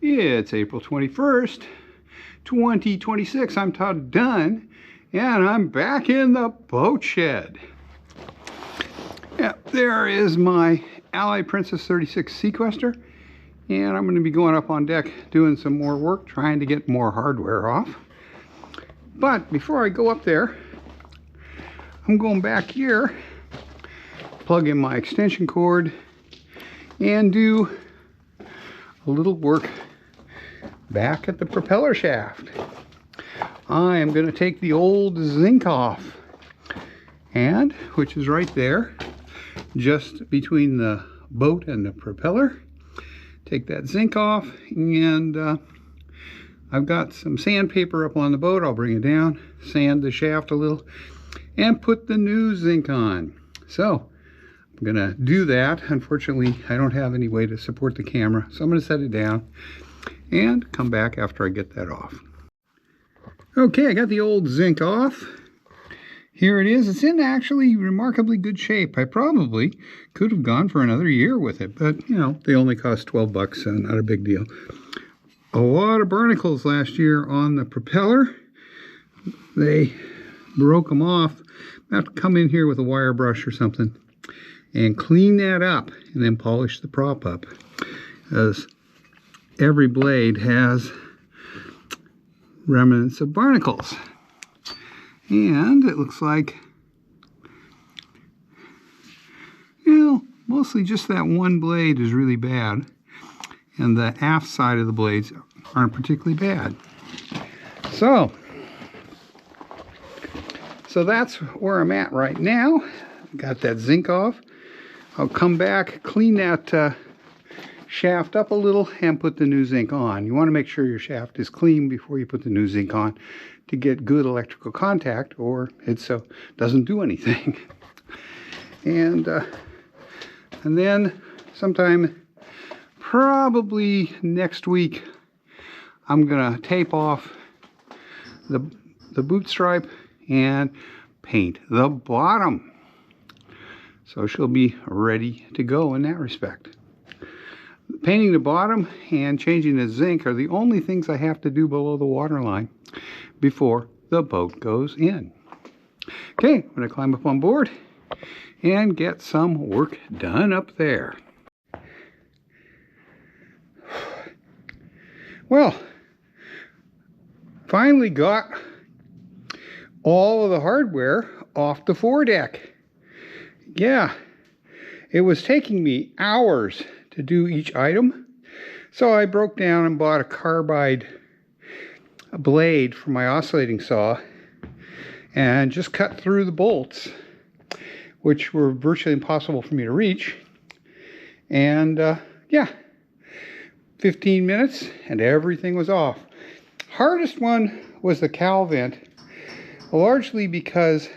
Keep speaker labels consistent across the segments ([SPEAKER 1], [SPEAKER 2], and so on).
[SPEAKER 1] It's April 21st, 2026. I'm Todd Dunn, and I'm back in the boat shed. Yeah, there is my Ally Princess 36 Seaquestor, and I'm going to be going up on deck doing some more work, trying to get more hardware off. But before I go up there, I'm going back here, plug in my extension cord, and do a little work back at the propeller shaft. I am going to take the old zinc off, and which is right there, just between the boat and the propeller. Take that zinc off, and I've got some sandpaper up on the boat. I'll bring it down, sand the shaft a little, and put the new zinc on. So I'm going to do that. Unfortunately, I don't have any way to support the camera, so I'm going to set it down and come back after I get that off. Okay, I got the old zinc off. Here it is. It's in actually remarkably good shape. I probably could have gone for another year with it, but you know, they only cost 12 bucks, so not a big deal. A lot of barnacles last year on the propeller. They broke them off. I have to come in here with a wire brush or something and clean that up and then polish the prop up, as every blade has remnants of barnacles. And it looks like, you know, mostly just that one blade is really bad, and the aft side of the blades aren't particularly bad. So that's where I'm at right now. Got that zinc off. I'll come back, clean that shaft up a little, and put the new zinc on. You want to make sure your shaft is clean before you put the new zinc on to get good electrical contact, or it doesn't do anything. And then sometime probably next week, I'm gonna tape off the boot stripe and paint the bottom. So she'll be ready to go in that respect. Painting the bottom and changing the zinc are the only things I have to do below the waterline before the boat goes in. Okay, I'm going to climb up on board and get some work done up there. Well, finally got all of the hardware off the foredeck. Yeah, it was taking me hours to do each item, so I broke down and bought a carbide blade for my oscillating saw and just cut through the bolts, which were virtually impossible for me to reach. And yeah, 15 minutes and everything was off. Hardest one was the cowl vent, largely because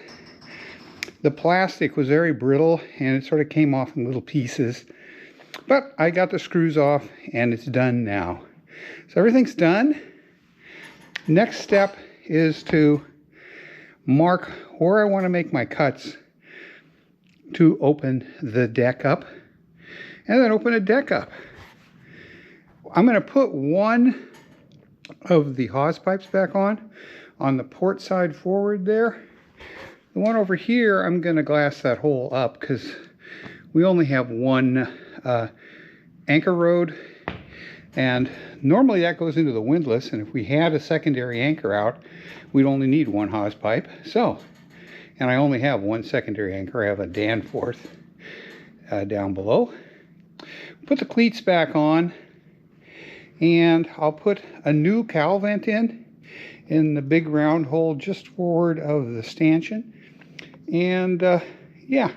[SPEAKER 1] the plastic was very brittle and it sort of came off in little pieces. But I got the screws off and it's done now. So everything's done. Next step is to mark where I want to make my cuts to open the deck up, and then open a deck up. I'm going to put one of the hose pipes back on the port side forward there. The one over here, I'm going to glass that hole up because we only have one anchor rod, and normally that goes into the windlass, and if we had a secondary anchor out, we'd only need one hose pipe. So, and I only have one secondary anchor. I have a Danforth down below. Put the cleats back on, and I'll put a new cowl vent in the big round hole just forward of the stanchion. And yeah,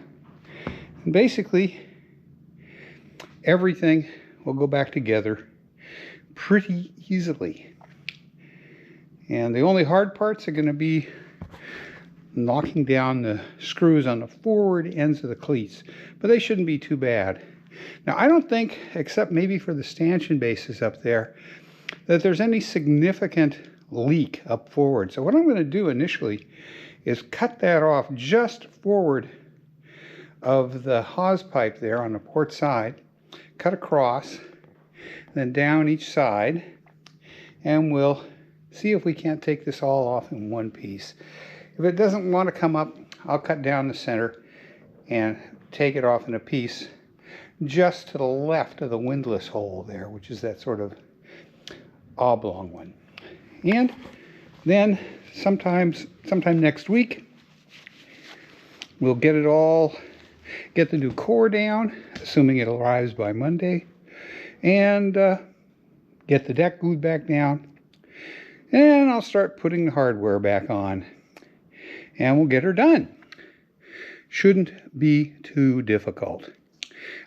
[SPEAKER 1] and basically everything will go back together pretty easily. And the only hard parts are going to be knocking down the screws on the forward ends of the cleats, but they shouldn't be too bad. Now, I don't think, except maybe for the stanchion bases up there, that there's any significant leak up forward. So what I'm going to do initially is cut that off just forward of the hose pipe there on the port side, cut across, then down each side, and we'll see if we can't take this all off in one piece. If it doesn't want to come up, I'll cut down the center and take it off in a piece just to the left of the windlass hole there, which is that sort of oblong one. And then sometime next week, we'll get the new core down, assuming it arrives by Monday, and get the deck glued back down. And I'll start putting the hardware back on, and we'll get her done. Shouldn't be too difficult.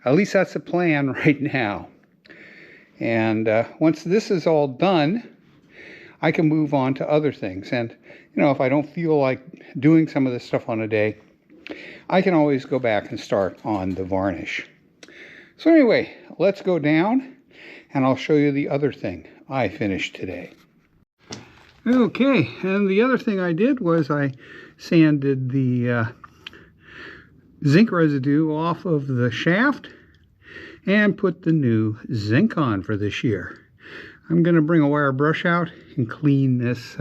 [SPEAKER 1] At least that's the plan right now. And once this is all done, I can move on to other things. And, if I don't feel like doing some of this stuff on a day, I can always go back and start on the varnish. So anyway, let's go down, and I'll show you the other thing I finished today. Okay, and the other thing I did was I sanded the zinc residue off of the shaft and put the new zinc on for this year. I'm going to bring a wire brush out and clean this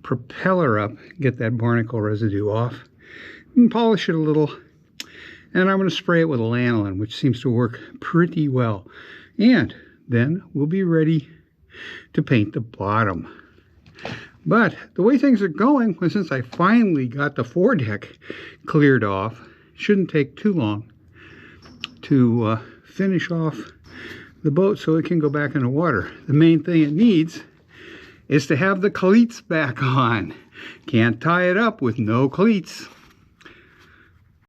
[SPEAKER 1] propeller up, get that barnacle residue off, and polish it a little. And I'm going to spray it with a lanolin, which seems to work pretty well. And then we'll be ready to paint the bottom. But the way things are going, since I finally got the foredeck cleared off, shouldn't take too long to finish off the boat so it can go back in the water. The main thing it needs is to have the cleats back on. Can't tie it up with no cleats.